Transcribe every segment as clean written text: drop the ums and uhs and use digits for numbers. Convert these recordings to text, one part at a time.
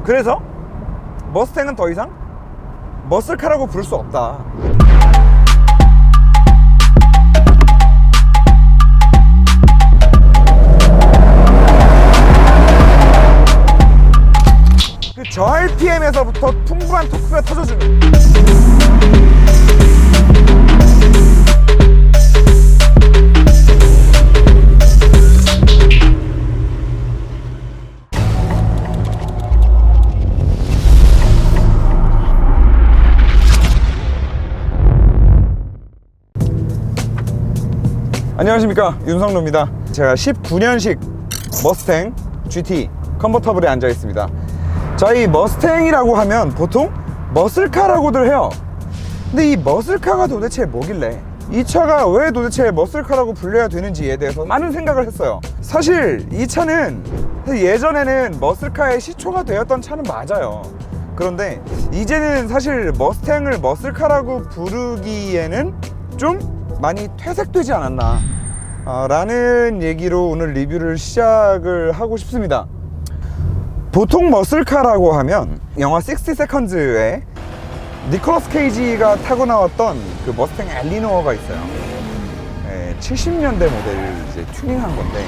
그래서 머스탱은 더 이상 머슬카라고 부를 수 없다. 그 저RPM에서부터 풍부한 토크가 터져주는. 안녕하십니까, 윤성로입니다. 제가 19년식 머스탱 GT 컨버터블에 앉아 있습니다. 자, 이 머스탱이라고 하면 보통 머슬카라고들 해요. 근데 이 머슬카가 도대체 뭐길래, 이 차가 왜 도대체 머슬카라고 불려야 되는지에 대해서 많은 생각을 했어요. 사실 이 차는 예전에는 머슬카의 시초가 되었던 차는 맞아요. 그런데 이제는 사실 머스탱을 머슬카라고 부르기에는 좀 많이 퇴색되지 않았나 라는 얘기로 오늘 리뷰를 시작을 하고 싶습니다. 보통 머슬카라고 하면 영화 60 세컨즈에 니콜라스 케이지가 타고 나왔던 그 머스탱 엘리노어가 있어요. 70년대 모델을 이제 튜닝한 건데,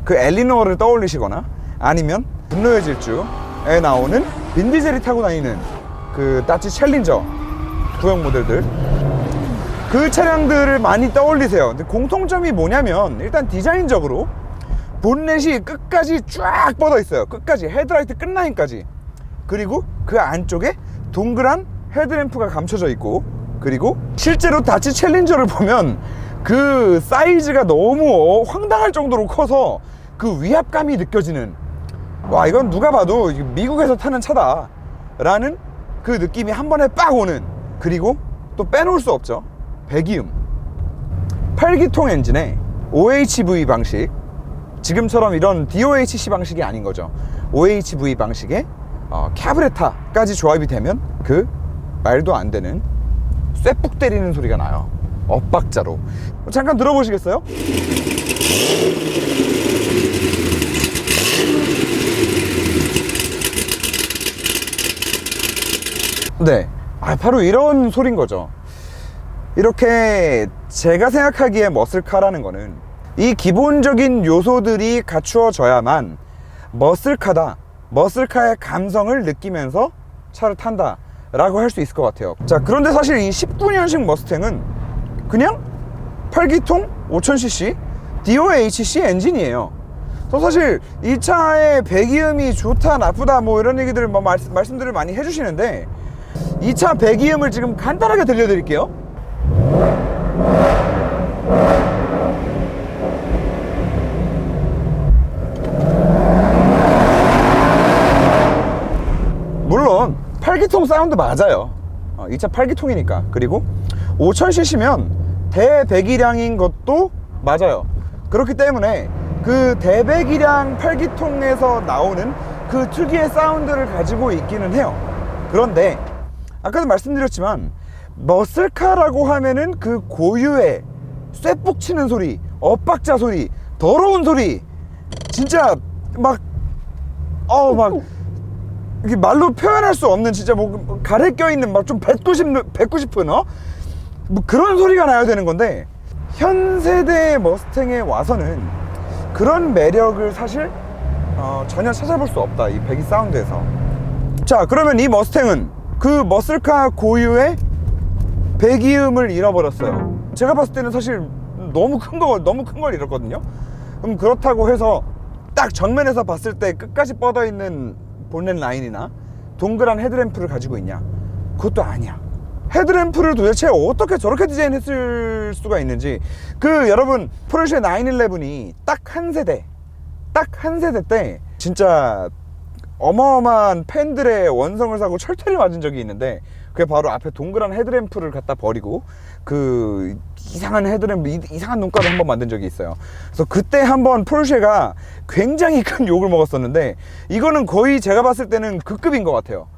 그 엘리노어를 떠올리시거나 아니면 분노의 질주에 나오는 빈 디젤이 타고 다니는 그 다치 챌린저 구형 모델들, 그 차량들을 많이 떠올리세요. 근데 공통점이 뭐냐면, 일단 디자인적으로 본넷이 끝까지 쫙 뻗어 있어요. 끝까지, 헤드라이트 끝라인까지. 그리고 그 안쪽에 동그란 헤드램프가 감춰져 있고, 그리고 실제로 다치 챌린저를 보면 그 사이즈가 너무 황당할 정도로 커서 그 위압감이 느껴지는, 와, 이건 누가 봐도 미국에서 타는 차다 라는 그 느낌이 한 번에 빡 오는. 그리고 또 빼놓을 수 없죠, 배기음. 8기통 엔진에 OHV 방식, 지금처럼 이런 DOHC 방식이 아닌 거죠. OHV 방식에 캐브레타까지 조합이 되면 그 말도 안 되는 쇠북 때리는 소리가 나요. 엇박자로. 잠깐 들어보시겠어요? 네, 바로 이런 소린 거죠. 이렇게 제가 생각하기에 머슬카라는 거는 이 기본적인 요소들이 갖추어져야만 머슬카다, 머슬카의 감성을 느끼면서 차를 탄다 라고 할 수 있을 것 같아요. 자, 그런데 사실 이 19년식 머스탱은 그냥 8기통 5000cc DOHC 엔진이에요. 그래서 사실 이 차의 배기음이 좋다 나쁘다 뭐 이런 얘기들을 말씀들을 많이 해주시는데, 이 차 배기음을 지금 간단하게 들려드릴게요. 물론 8기통 사운드 맞아요. 이 차 8기통이니까. 그리고 5000cc면 대배기량인 것도 맞아요. 그렇기 때문에 그 대배기량 8기통에서 나오는 그 특유의 사운드를 가지고 있기는 해요. 그런데 아까도 말씀드렸지만 머슬카라고 하면은 그 고유의 쇠북 치는 소리, 엇박자 소리, 더러운 소리, 진짜 막 이게 말로 표현할 수 없는, 진짜 뭐 가래 껴있는 막 좀 뱉고 싶은 뭐 그런 소리가 나야 되는 건데, 현 세대의 머스탱에 와서는 그런 매력을 사실 전혀 찾아볼 수 없다, 이 배기 사운드에서. 자, 그러면 이 머스탱은 그 머슬카 고유의 배기음을 잃어버렸어요. 제가 봤을 때는 사실 너무 큰 걸 잃었거든요. 그럼 그렇다고 해서 딱 정면에서 봤을 때 끝까지 뻗어 있는 본넷 라인이나 동그란 헤드램프를 가지고 있냐? 그것도 아니야. 헤드램프를 도대체 어떻게 저렇게 디자인했을 수가 있는지. 여러분, 포르쉐 911이 딱 한 세대 때 진짜 어마어마한 팬들의 원성을 사고 철퇴를 맞은 적이 있는데, 그게 바로 앞에 동그란 헤드램프를 갖다 버리고 그 이상한 헤드램프, 이상한 눈가를 한번 만든 적이 있어요. 그래서 그때 한번 포르쉐가 굉장히 큰 욕을 먹었었는데, 이거는 거의 제가 봤을 때는 그 급인 것 같아요.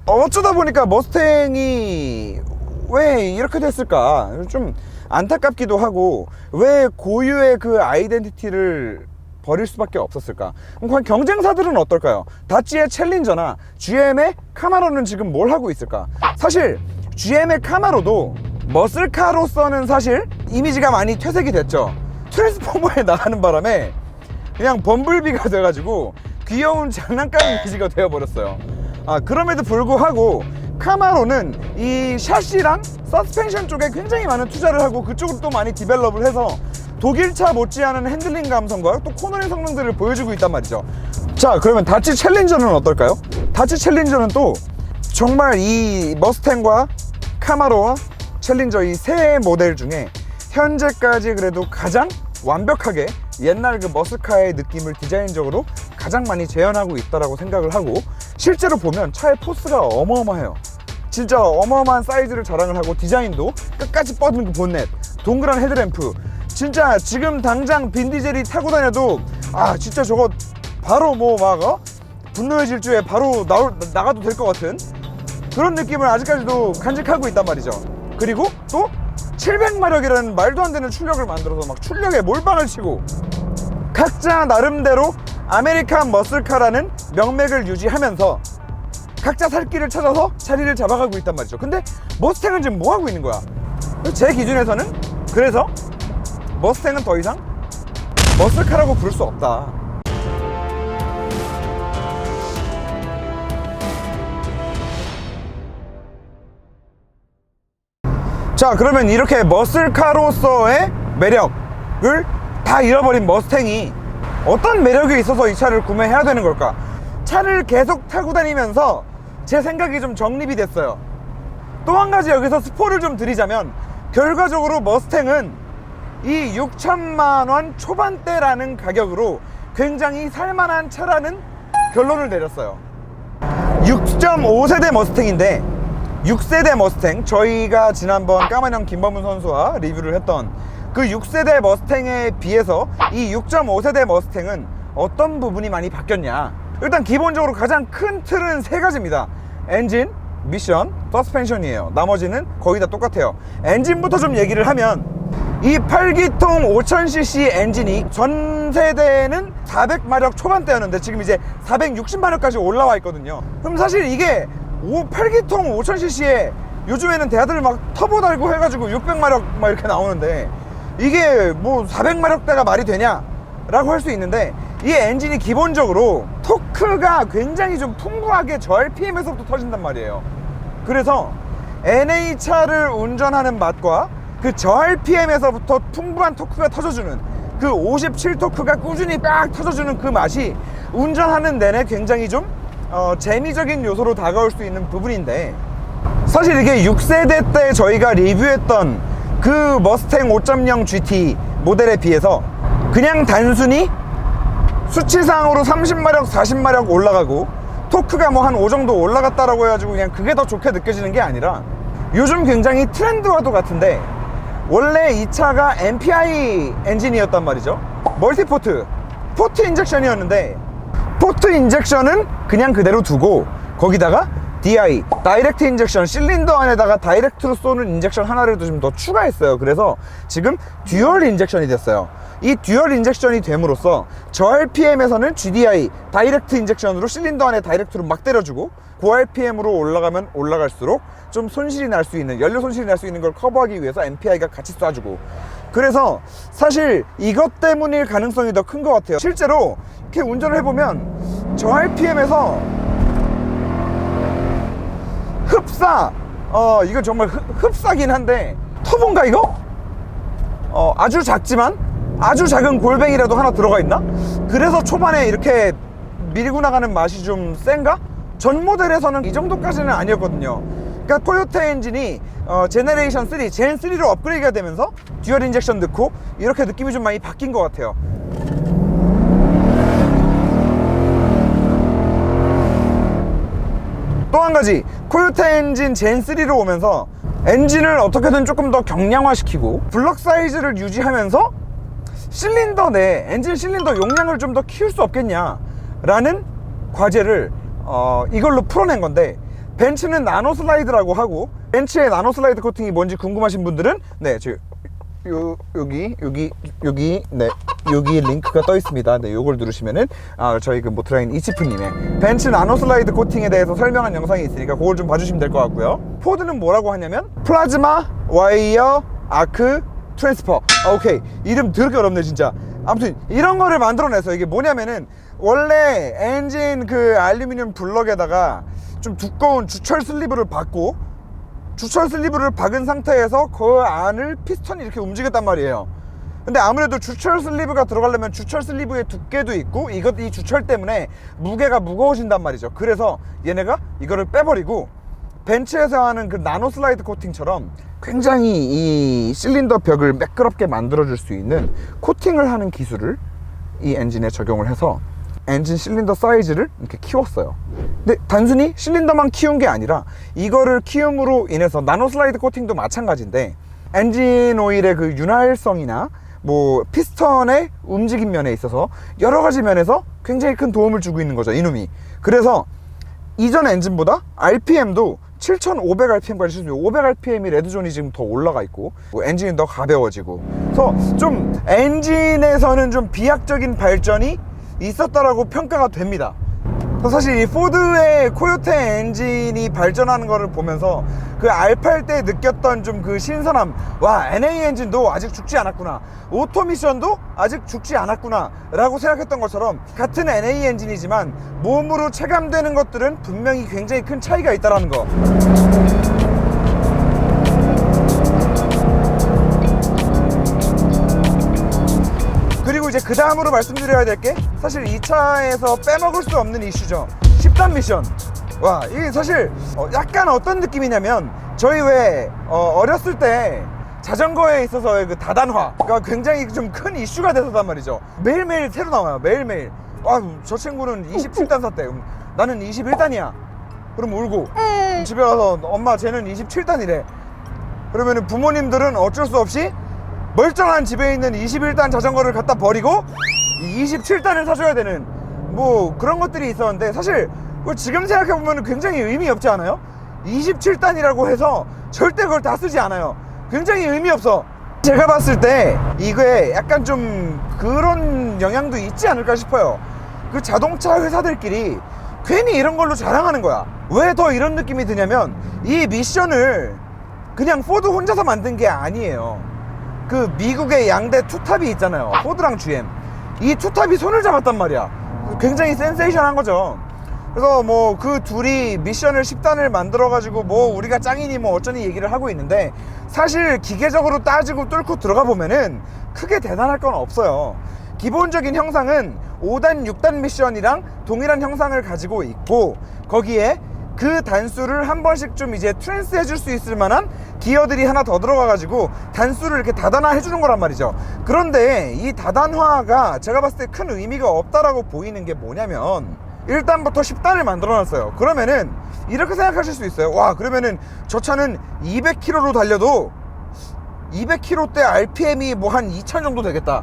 어쩌다 보니까 머스탱이 왜 이렇게 됐을까 좀 안타깝기도 하고, 왜 고유의 그 아이덴티티를 버릴 수밖에 없었을까? 그럼 과연 경쟁사들은 어떨까요? 다찌의 챌린저나 GM의 카마로는 지금 뭘 하고 있을까? 사실 GM의 카마로도 머슬카로서는 사실 이미지가 많이 퇴색이 됐죠. 트랜스포머에 나가는 바람에 그냥 범블비가 돼가지고 귀여운 장난감 이미지가 되어버렸어요. 그럼에도 불구하고 카마로는 이 샤시랑 서스펜션 쪽에 굉장히 많은 투자를 하고 그쪽으로 또 많이 디벨롭을 해서 독일차 못지않은 핸들링 감성과 또 코너링 성능들을 보여주고 있단 말이죠. 자, 그러면 다치 챌린저는 어떨까요? 다치 챌린저는 또 정말 이 머스탱과 카마로와 챌린저 이 세 모델 중에 현재까지 그래도 가장 완벽하게 옛날 그 머슬카의 느낌을 디자인적으로 가장 많이 재현하고 있다라고 생각을 하고, 실제로 보면 차의 포스가 어마어마해요. 진짜 어마어마한 사이즈를 자랑을 하고, 디자인도 끝까지 뻗은 그 본넷, 동그란 헤드램프, 진짜 지금 당장 빈디젤이 타고 다녀도 진짜 저거 바로 분노의 질주에 바로 나가도 될 것 같은 그런 느낌을 아직까지도 간직하고 있단 말이죠. 그리고 또 700마력이라는 말도 안 되는 출력을 만들어서 막 출력에 몰빵을 치고 각자 나름대로 아메리칸 머슬카라는 명맥을 유지하면서 각자 살 길을 찾아서 자리를 잡아가고 있단 말이죠. 근데 머스탱은 지금 뭐 하고 있는 거야? 제 기준에서는 그래서 머스탱은 더 이상 머슬카라고 부를 수 없다. 자, 그러면 이렇게 머슬카로서의 매력을 다 잃어버린 머스탱이 어떤 매력이 있어서 이 차를 구매해야 되는 걸까? 차를 계속 타고 다니면서 제 생각이 좀 정립이 됐어요. 또 한 가지 여기서 스포를 좀 드리자면, 결과적으로 머스탱은 이 6천만 원 초반대라는 가격으로 굉장히 살만한 차라는 결론을 내렸어요. 6.5세대 머스탱인데 6세대 머스탱, 저희가 지난번 까만형 김범훈 선수와 리뷰를 했던 그 6세대 머스탱에 비해서 이 6.5세대 머스탱은 어떤 부분이 많이 바뀌었냐? 일단 기본적으로 가장 큰 틀은 세 가지입니다. 엔진, 미션, 서스펜션이에요. 나머지는 거의 다 똑같아요. 엔진부터 좀 얘기를 하면, 이 8기통 5000cc 엔진이 전 세대는 400마력 초반대였는데 지금 이제 460마력까지 올라와 있거든요. 그럼 사실 이게 8기통 5000cc에 요즘에는 대하들 막 터보 달고 해가지고 600마력 막 이렇게 나오는데 이게 뭐 400마력대가 말이 되냐 라고 할 수 있는데, 이 엔진이 기본적으로 토크가 굉장히 좀 풍부하게 저 RPM에서부터 터진단 말이에요. 그래서 NA차를 운전하는 맛과 그 저 RPM에서부터 풍부한 토크가 터져주는 그 57토크가 꾸준히 빡 터져주는 그 맛이 운전하는 내내 굉장히 좀 재미적인 요소로 다가올 수 있는 부분인데, 사실 이게 6세대 때 저희가 리뷰했던 그 머스탱 5.0 GT 모델에 비해서 그냥 단순히 수치상으로 30마력 40마력 올라가고 토크가 뭐 한 5 정도 올라갔다라고 해가지고 그냥 그게 더 좋게 느껴지는 게 아니라, 요즘 굉장히 트렌드와도 같은데 원래 이 차가 MPI 엔진이었단 말이죠. 멀티포트 포트 인젝션이었는데, 포트 인젝션은 그냥 그대로 두고 거기다가 DI, 다이렉트 인젝션, 실린더 안에다가 다이렉트로 쏘는 인젝션 하나를 좀 더 추가했어요. 그래서 지금 듀얼 인젝션이 됐어요. 이 듀얼 인젝션이 됨으로써 저 RPM에서는 GDI, 다이렉트 인젝션으로 실린더 안에 다이렉트로 막 때려주고, 고 RPM으로 올라가면 올라갈수록 좀 손실이 날 수 있는, 연료 손실이 날 수 있는 걸 커버하기 위해서 MPI가 같이 쏴주고, 그래서 사실 이것 때문일 가능성이 더 큰 것 같아요. 실제로 이렇게 운전을 해보면 저 RPM에서 흡사, 이거 정말 흡사긴 한데, 터보인가 이거? 아주 작지만 아주 작은 골뱅이라도 하나 들어가 있나? 그래서 초반에 이렇게 밀고 나가는 맛이 좀 센가? 전 모델에서는 이 정도까지는 아니었거든요. 그러니까 토요타 엔진이 제네레이션 3, 젠 3로 업그레이드가 되면서 듀얼 인젝션 넣고 이렇게 느낌이 좀 많이 바뀐 것 같아요. 또 한 가지, 토요타 엔진 젠 3로 오면서 엔진을 어떻게든 조금 더 경량화시키고 블럭 사이즈를 유지하면서 실린더 내 엔진 실린더 용량을 좀 더 키울 수 없겠냐 라는 과제를 이걸로 풀어낸 건데, 벤츠는 나노 슬라이드라고 하고, 벤츠의 나노 슬라이드 코팅이 뭔지 궁금하신 분들은 네, 저 네, 여기 링크가 떠 있습니다. 네, 요걸 누르시면은 저희 그 모트라인 이치프님의 벤츠 나노슬라이드 코팅에 대해서 설명한 영상이 있으니까 그걸 좀 봐주시면 될 것 같고요. 포드는 뭐라고 하냐면 플라즈마 와이어 아크 트랜스퍼. 오케이, 이름 더럽게 어렵네 진짜. 아무튼 이런 거를 만들어내서 이게 뭐냐면은 원래 엔진 그 알루미늄 블럭에다가 좀 두꺼운 주철 슬리브를 박고, 주철 슬리브를 박은 상태에서 그 안을 피스톤이 이렇게 움직였단 말이에요. 근데 아무래도 주철 슬리브가 들어가려면 주철 슬리브의 두께도 있고 이 주철 때문에 무게가 무거워진단 말이죠. 그래서 얘네가 이거를 빼버리고 벤츠에서 하는 그 나노 슬라이드 코팅처럼 굉장히 이 실린더 벽을 매끄럽게 만들어줄 수 있는 코팅을 하는 기술을 이 엔진에 적용을 해서 엔진 실린더 사이즈를 이렇게 키웠어요. 근데 단순히 실린더만 키운 게 아니라 이거를 키움으로 인해서 나노 슬라이드 코팅도 마찬가지인데 엔진 오일의 그 윤활성이나 뭐 피스턴의 움직임 면에 있어서 여러 가지 면에서 굉장히 큰 도움을 주고 있는 거죠, 이놈이. 그래서 이전 엔진보다 RPM도 7500rpm까지 실습니다. 500rpm이 레드존이 지금 더 올라가 있고 엔진이 더 가벼워지고, 그래서 좀 엔진에서는 좀 비약적인 발전이 있었다라고 평가가 됩니다. 사실 이 포드의 코요테 엔진이 발전하는 거를 보면서 그 R8 때 느꼈던 좀 그 신선함, 와, NA 엔진도 아직 죽지 않았구나, 오토미션도 아직 죽지 않았구나 라고 생각했던 것처럼 같은 NA 엔진이지만 몸으로 체감되는 것들은 분명히 굉장히 큰 차이가 있다는 거. 그리고 이제 그 다음으로 말씀드려야 될 게 사실 이 차에서 빼먹을 수 없는 이슈죠. 10단 미션. 와, 이게 사실 약간 어떤 느낌이냐면 저희 왜 어렸을 때 자전거에 있어서의 그 다단화가 굉장히 좀 큰 이슈가 됐었단 말이죠. 매일매일 새로 나와요. 매일매일. 저 친구는 27단 샀대. 나는 21단이야. 그럼 울고 집에 가서 엄마 쟤는 27단이래. 그러면 부모님들은 어쩔 수 없이 멀쩡한 집에 있는 21단 자전거를 갖다 버리고 27단을 사줘야 되는 뭐 그런 것들이 있었는데, 사실 지금 생각해보면 굉장히 의미 없지 않아요? 27단이라고 해서 절대 그걸 다 쓰지 않아요. 굉장히 의미 없어. 제가 봤을 때 이게 약간 좀 그런 영향도 있지 않을까 싶어요. 그 자동차 회사들끼리 괜히 이런 걸로 자랑하는 거야. 왜 더 이런 느낌이 드냐면 이 미션을 그냥 포드 혼자서 만든 게 아니에요. 그 미국의 양대 투탑이 있잖아요, 포드랑 GM. 이 투탑이 손을 잡았단 말이야. 굉장히 센세이션한 거죠. 그래서 뭐 그 둘이 미션을 10단을 만들어 가지고 뭐 우리가 짱이니 뭐 어쩌니 얘기를 하고 있는데, 사실 기계적으로 따지고 뚫고 들어가 보면은 크게 대단할 건 없어요. 기본적인 형상은 5단 6단 미션이랑 동일한 형상을 가지고 있고, 거기에 그 단수를 한 번씩 좀 이제 트랜스 해줄 수 있을 만한 기어들이 하나 더 들어가가지고 단수를 이렇게 다단화 해주는 거란 말이죠. 그런데 이 다단화가 제가 봤을 때 큰 의미가 없다라고 보이는 게 뭐냐면, 1단부터 10단을 만들어 놨어요. 그러면은 이렇게 생각하실 수 있어요. 와, 그러면은 저 차는 200km로 달려도 200km대 RPM이 뭐 한 2000 정도 되겠다,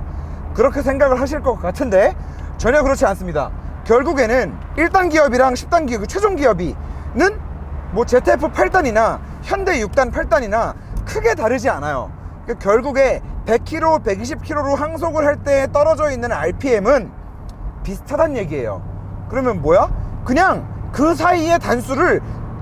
그렇게 생각을 하실 것 같은데 전혀 그렇지 않습니다. 결국에는 1단 기업이랑 10단 기업, 최종 기업이는 뭐 ZF 8단이나 현대 6단 8단이나 크게 다르지 않아요. 결국에 100km, 120km로 항속을 할 때 떨어져 있는 RPM은 비슷하단 얘기예요. 그러면 뭐야? 그냥 그 사이의 단수를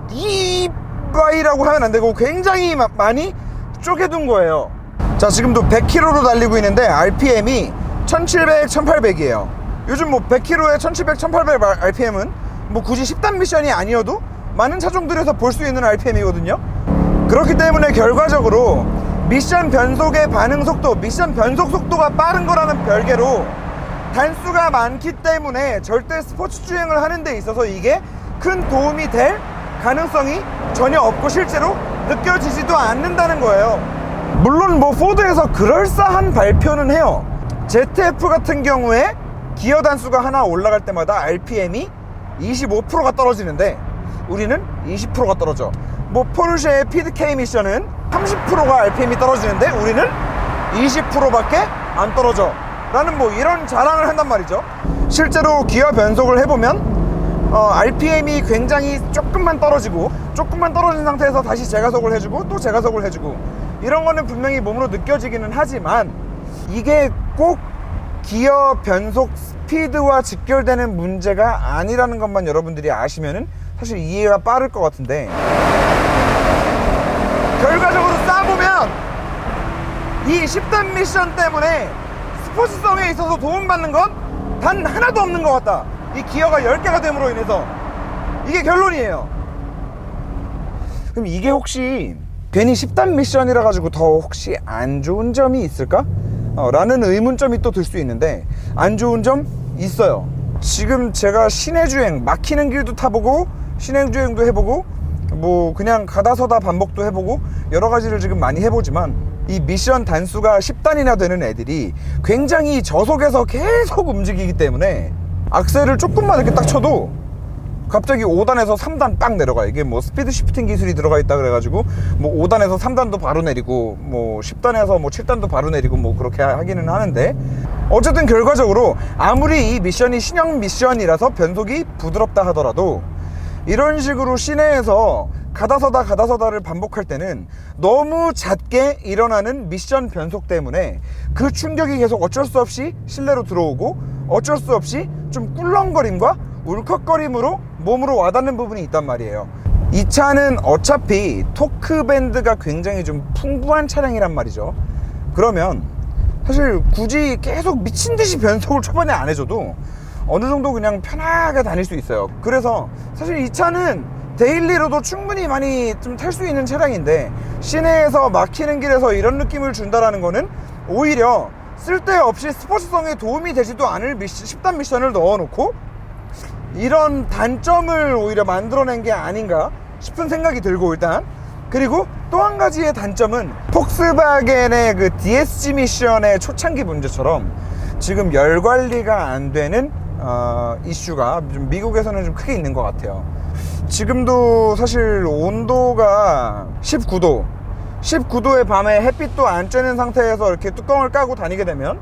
이바이라고 하면 안 되고 굉장히 많이 쪼개둔 거예요. 자, 지금도 100km로 달리고 있는데 RPM이 1700, 1800이에요. 요즘 뭐 100km에 1700, 1800 RPM은 뭐 굳이 10단 미션이 아니어도 많은 차종들에서 볼 수 있는 RPM이거든요. 그렇기 때문에 결과적으로 미션 변속의 반응 속도, 미션 변속 속도가 빠른 거라는 별개로 단수가 많기 때문에 절대 스포츠 주행을 하는 데 있어서 이게 큰 도움이 될 가능성이 전혀 없고 실제로 느껴지지도 않는다는 거예요. 물론 뭐 포드에서 그럴싸한 발표는 해요. ZF 같은 경우에 기어 단수가 하나 올라갈 때마다 RPM이 25%가 떨어지는데 우리는 20%가 떨어져. 뭐 포르쉐의 PDK 미션은 30%가 RPM이 떨어지는데 우리는 20%밖에 안 떨어져 라는 뭐 이런 자랑을 한단 말이죠. 실제로 기어 변속을 해보면 RPM이 굉장히 조금만 떨어지고 조금만 떨어진 상태에서 다시 재가속을 해주고 또 재가속을 해주고 이런 거는 분명히 몸으로 느껴지기는 하지만 이게 꼭 기어 변속 스피드와 직결되는 문제가 아니라는 것만 여러분들이 아시면은 사실 이해가 빠를 것 같은데, 결과적으로 싸보면 이 10단 미션 때문에 스포츠성에 있어서 도움받는 건 단 하나도 없는 것 같다. 이 기어가 10개가 됨으로 인해서. 이게 결론이에요. 그럼 이게 혹시 괜히 10단 미션이라 가지고 더 혹시 안 좋은 점이 있을까? 라는 의문점이 또 들 수 있는데, 안 좋은 점 있어요. 지금 제가 시내주행, 막히는 길도 타보고 시내주행도 해보고 뭐 그냥 가다 서다 반복도 해보고 여러 가지를 지금 많이 해보지만, 이 미션 단수가 10단이나 되는 애들이 굉장히 저속에서 계속 움직이기 때문에 악셀을 조금만 이렇게 딱 쳐도 갑자기 5단에서 3단 딱 내려가. 이게 뭐 스피드 시프팅 기술이 들어가 있다 그래가지고 뭐 5단에서 3단도 바로 내리고 뭐 10단에서 뭐 7단도 바로 내리고 뭐 그렇게 하기는 하는데, 어쨌든 결과적으로 아무리 이 미션이 신형 미션이라서 변속이 부드럽다 하더라도 이런 식으로 시내에서 가다서다를 반복할 때는 너무 잦게 일어나는 미션 변속 때문에 그 충격이 계속 어쩔 수 없이 실내로 들어오고 어쩔 수 없이 좀 꿀렁거림과 울컥거림으로 몸으로 와닿는 부분이 있단 말이에요. 이 차는 어차피 토크 밴드가 굉장히 좀 풍부한 차량이란 말이죠. 그러면 사실 굳이 계속 미친듯이 변속을 초반에 안 해줘도 어느 정도 그냥 편하게 다닐 수 있어요. 그래서 사실 이 차는 데일리로도 충분히 많이 좀 탈 수 있는 차량인데, 시내에서 막히는 길에서 이런 느낌을 준다라는 거는 오히려 쓸데없이 스포츠성에 도움이 되지도 않을 10단 미션을 넣어놓고 이런 단점을 오히려 만들어낸 게 아닌가 싶은 생각이 들고, 일단 그리고 또 한 가지의 단점은 폭스바겐의 그 DSG 미션의 초창기 문제처럼 지금 열 관리가 안 되는 이슈가 좀 미국에서는 좀 크게 있는 것 같아요. 지금도 사실 온도가 19도의 밤에 햇빛도 안 쬐는 상태에서 이렇게 뚜껑을 까고 다니게 되면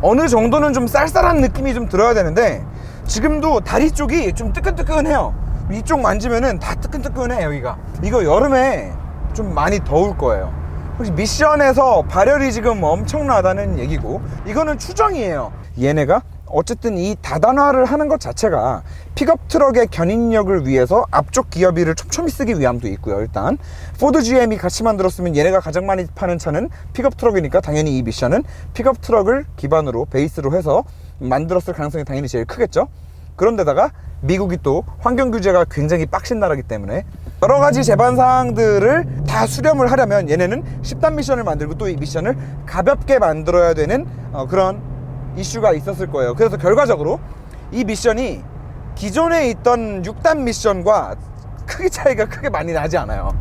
어느 정도는 좀 쌀쌀한 느낌이 좀 들어야 되는데, 지금도 다리 쪽이 좀 뜨끈뜨끈해요. 이쪽 만지면은 다 뜨끈뜨끈해. 여기가 이거 여름에 좀 많이 더울 거예요. 혹시 미션에서 발열이 지금 엄청나다는 얘기고, 이거는 추정이에요. 얘네가 어쨌든 이 다단화를 하는 것 자체가 픽업 트럭의 견인력을 위해서 앞쪽 기어비를 촘촘히 쓰기 위함도 있고요. 일단 포드 GM이 같이 만들었으면 얘네가 가장 많이 파는 차는 픽업 트럭이니까 당연히 이 미션은 픽업 트럭을 기반으로 베이스로 해서 만들었을 가능성이 당연히 제일 크겠죠. 그런데다가 미국이 또 환경 규제가 굉장히 빡신 나라기 때문에 여러 가지 제반 사항들을 다 수렴을 하려면 얘네는 10단 미션을 만들고 또 이 미션을 가볍게 만들어야 되는 그런 이슈가 있었을 거예요. 그래서 결과적으로 이 미션이 기존에 있던 6단 미션과 크게 차이가 크게 많이 나지 않아요.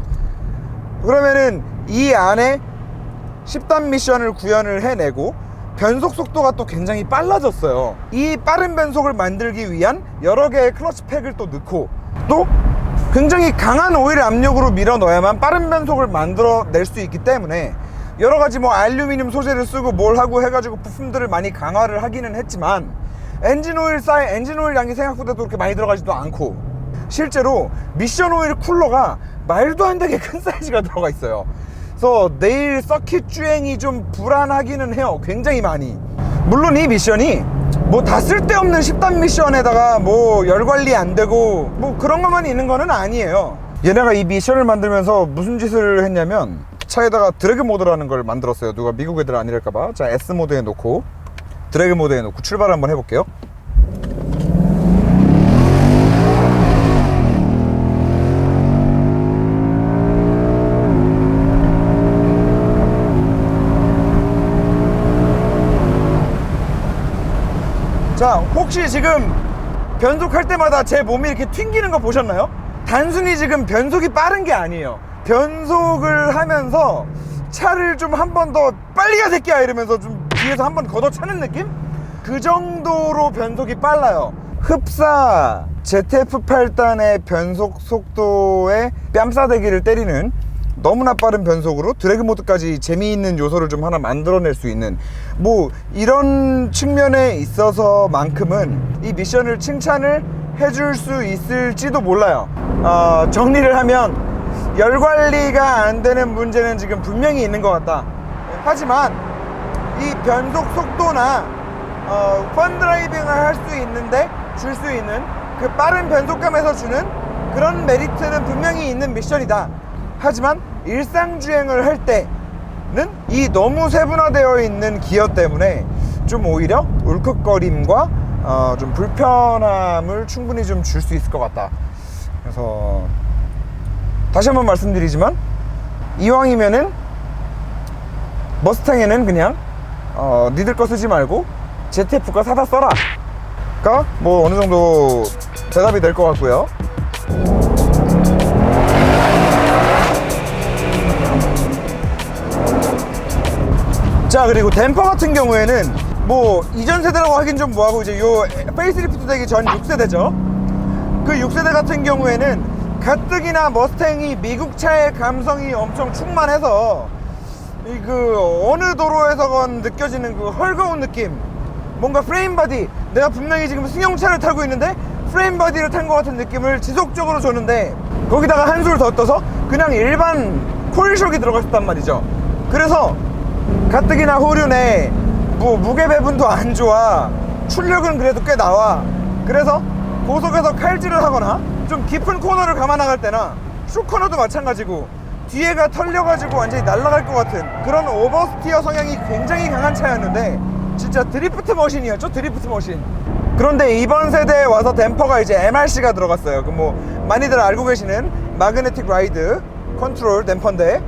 그러면은 이 안에 10단 미션을 구현을 해내고 변속 속도가 또 굉장히 빨라졌어요. 이 빠른 변속을 만들기 위한 여러 개의 클러치 팩을 또 넣고 또 굉장히 강한 오일 압력으로 밀어 넣어야만 빠른 변속을 만들어낼 수 있기 때문에 여러 가지 뭐 알루미늄 소재를 쓰고 뭘 하고 해가지고 부품들을 많이 강화를 하기는 했지만 엔진 오일 양이 생각보다 그렇게 많이 들어가지도 않고, 실제로 미션 오일 쿨러가 말도 안 되게 큰 사이즈가 들어가 있어요. 그래서 내일 서킷 주행이 좀 불안하기는 해요. 굉장히 많이. 물론 이 미션이 뭐 다 쓸데없는 10단 미션에다가 뭐 열 관리 안 되고 뭐 그런 것만 있는 거는 아니에요. 얘네가 이 미션을 만들면서 무슨 짓을 했냐면 차에다가 드래그 모드라는 걸 만들었어요. 누가 미국 애들 아니랄까봐. 자, S 모드에 놓고 드래그 모드에 놓고 출발 한번 해볼게요. 자, 혹시 지금 변속할 때마다 제 몸이 이렇게 튕기는 거 보셨나요? 단순히 지금 변속이 빠른 게 아니에요. 변속을 하면서 차를 좀 한 번 더 빨리 가 새끼야 이러면서 좀 뒤에서 한 번 걷어차는 느낌? 그 정도로 변속이 빨라요. 흡사 ZF8단의 변속 속도에 뺨싸대기를 때리는 너무나 빠른 변속으로 드래그 모드까지 재미있는 요소를 좀 하나 만들어낼 수 있는, 뭐 이런 측면에 있어서만큼은 이 미션을 칭찬을 해줄 수 있을지도 몰라요. 정리를 하면 열 관리가 안 되는 문제는 지금 분명히 있는 것 같다. 하지만 이 변속 속도나 펀드라이빙을 할 수 있는데 줄 수 있는 그 빠른 변속감에서 주는 그런 메리트는 분명히 있는 미션이다. 하지만 일상주행을 할 때는 이 너무 세분화되어 있는 기어 때문에 좀 오히려 울컥거림과 좀 불편함을 충분히 좀 줄 수 있을 것 같다. 그래서 다시 한번 말씀드리지만 이왕이면은 머스탱에는 그냥 니들 거 쓰지 말고 ZF-가 사다 써라 가 뭐 어느 정도 대답이 될 것 같고요. 자, 그리고 댐퍼 같은 경우에는 뭐 이전 세대라고 하긴 좀 뭐하고 이제 요 페이스리프트 되기 전 6세대죠 그 6세대 같은 경우에는 가뜩이나 머스탱이 미국 차의 감성이 엄청 충만해서 그 어느 도로에서건 느껴지는 그 헐거운 느낌, 뭔가 프레임 바디, 내가 분명히 지금 승용차를 타고 있는데 프레임 바디를 탄 것 같은 느낌을 지속적으로 줬는데 거기다가 한술 더 떠서 그냥 일반 코일쇼이 들어갔단 말이죠. 그래서 가뜩이나 후륜에 뭐 무게 배분도 안 좋아, 출력은 그래도 꽤 나와. 그래서 고속에서 칼질을 하거나 좀 깊은 코너를 감아 나갈 때나 슈코너도 마찬가지고 뒤에가 털려가지고 완전히 날아갈 것 같은 그런 오버스티어 성향이 굉장히 강한 차였는데 진짜 드리프트 머신이었죠. 드리프트 머신. 그런데 이번 세대에 와서 댐퍼가 이제 MRC가 들어갔어요. 그 뭐 많이들 알고 계시는 마그네틱 라이드 컨트롤 댐퍼인데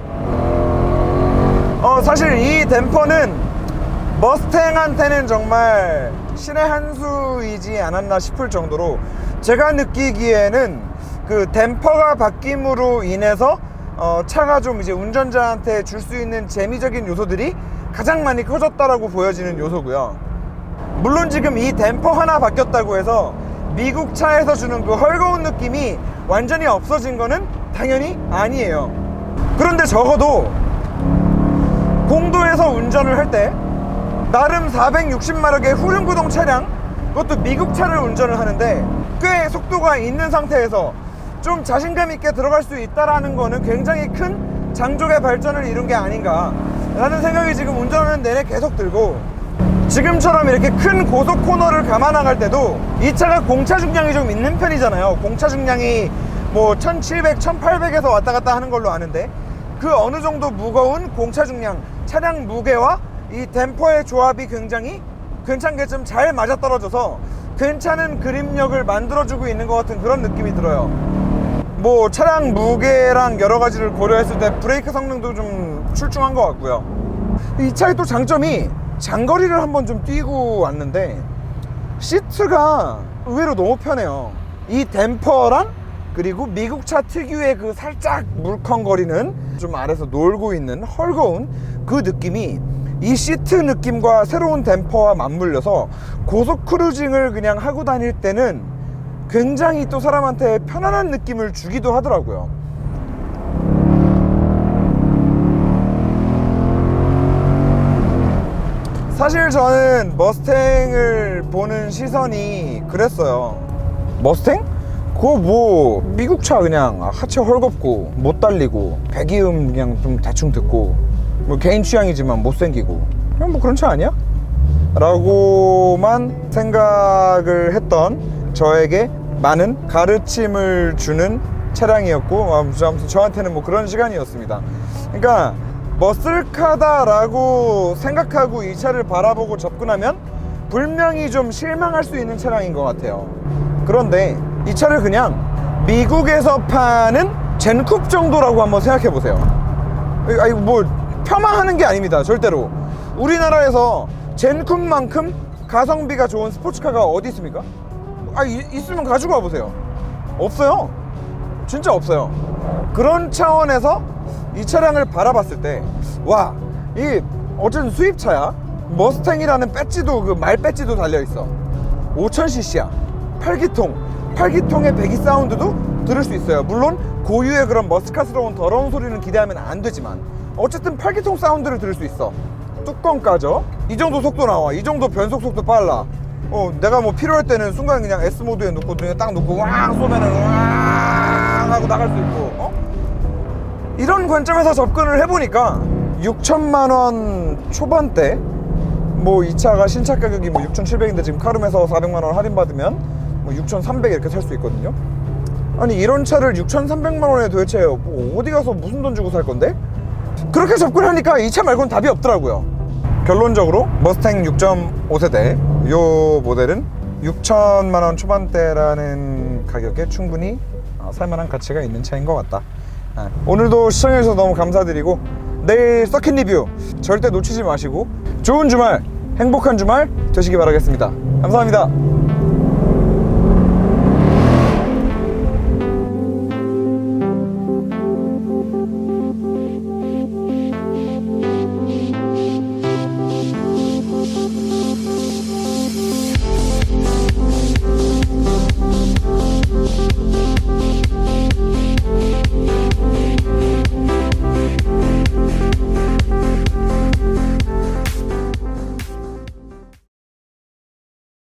사실 이 댐퍼는 머스탱한테는 정말 신의 한 수이지 않았나 싶을 정도로 제가 느끼기에는 그 댐퍼가 바뀜으로 인해서 차가 좀 이제 운전자한테 줄 수 있는 재미적인 요소들이 가장 많이 커졌다라고 보여지는 요소고요. 물론 지금 이 댐퍼 하나 바뀌었다고 해서 미국 차에서 주는 그 헐거운 느낌이 완전히 없어진 거는 당연히 아니에요. 그런데 적어도 공도에서 운전을 할 때 나름 460마력의 후륜구동 차량, 그것도 미국 차를 운전을 하는데 꽤 속도가 있는 상태에서 좀 자신감 있게 들어갈 수 있다라는 거는 굉장히 큰 장족의 발전을 이룬 게 아닌가 라는 생각이 지금 운전하는 내내 계속 들고, 지금처럼 이렇게 큰 고속 코너를 감아 나갈 때도 이 차가 공차 중량이 좀 있는 편이잖아요. 공차 중량이 뭐 1700, 1800에서 왔다 갔다 하는 걸로 아는데 그 어느 정도 무거운 공차 중량, 차량 무게와 이 댐퍼의 조합이 굉장히 괜찮게 좀 잘 맞아떨어져서 괜찮은 그립력을 만들어주고 있는 것 같은 그런 느낌이 들어요. 뭐 차량 무게랑 여러 가지를 고려했을 때 브레이크 성능도 좀 출중한 것 같고요. 이 차의 또 장점이 장거리를 한번 좀 뛰고 왔는데 시트가 의외로 너무 편해요. 이 댐퍼랑 그리고 미국 차 특유의 그 살짝 물컹거리는 좀 아래서 놀고 있는 헐거운 그 느낌이 이 시트 느낌과 새로운 댐퍼와 맞물려서 고속 크루징을 그냥 하고 다닐 때는 굉장히 또 사람한테 편안한 느낌을 주기도 하더라고요. 사실 저는 머스탱을 보는 시선이 그랬어요. 머스탱? 그거 뭐 미국 차 그냥 하체 헐겁고 못 달리고 배기음 그냥 좀 대충 듣고 뭐 개인 취향이지만 못생기고 그냥 뭐 그런 차 아니야? 라고만 생각을 했던 저에게 많은 가르침을 주는 차량이었고 아무튼 저한테는 뭐 그런 시간이었습니다. 그러니까 머슬카다 라고 생각하고 이 차를 바라보고 접근하면 분명히 좀 실망할 수 있는 차량인 것 같아요. 그런데 이 차를 그냥 미국에서 파는 젠쿱 정도라고 한번 생각해 보세요. 아니 뭐 폄하하는 게 아닙니다. 절대로 우리나라에서 젠쿱만큼 가성비가 좋은 스포츠카가 어디 있습니까? 있으면 가지고 와보세요. 없어요. 진짜 없어요. 그런 차원에서 이 차량을 바라봤을 때 와, 이 어쨌든 수입차야. 머스탱이라는 배지도 그 말 배지도 달려있어. 5000cc야 8기통의 배기 사운드도 들을 수 있어요. 물론 고유의 그런 머스카스러운 더러운 소리는 기대하면 안 되지만 어쨌든 8기통 사운드를 들을 수 있어. 뚜껑 까져. 이 정도 속도 나와. 이 정도 변속 속도 빨라. 내가 뭐 필요할 때는 순간 그냥 S 모드에 놓고 그냥 딱 놓고 왕 쏘면은 왕 하고 나갈 수 있고 이런 관점에서 접근을 해보니까 6천만 원 초반대, 뭐 이 차가 신차 가격이 뭐 6,700인데 지금 카룸에서 400만 원 할인받으면 뭐 6,300 이렇게 살 수 있거든요. 아니 이런 차를 6,300만 원에 도대체 뭐 어디 가서 무슨 돈 주고 살 건데? 그렇게 접근하니까 이 차 말고는 답이 없더라고요. 결론적으로 머스탱 6.5세대 이 모델은 6천만 원 초반대라는 가격에 충분히 살만한 가치가 있는 차인 것 같다. 오늘도 시청해주셔서 너무 감사드리고 내일 서킷 리뷰 절대 놓치지 마시고 좋은 주말, 행복한 주말 되시기 바라겠습니다. 감사합니다.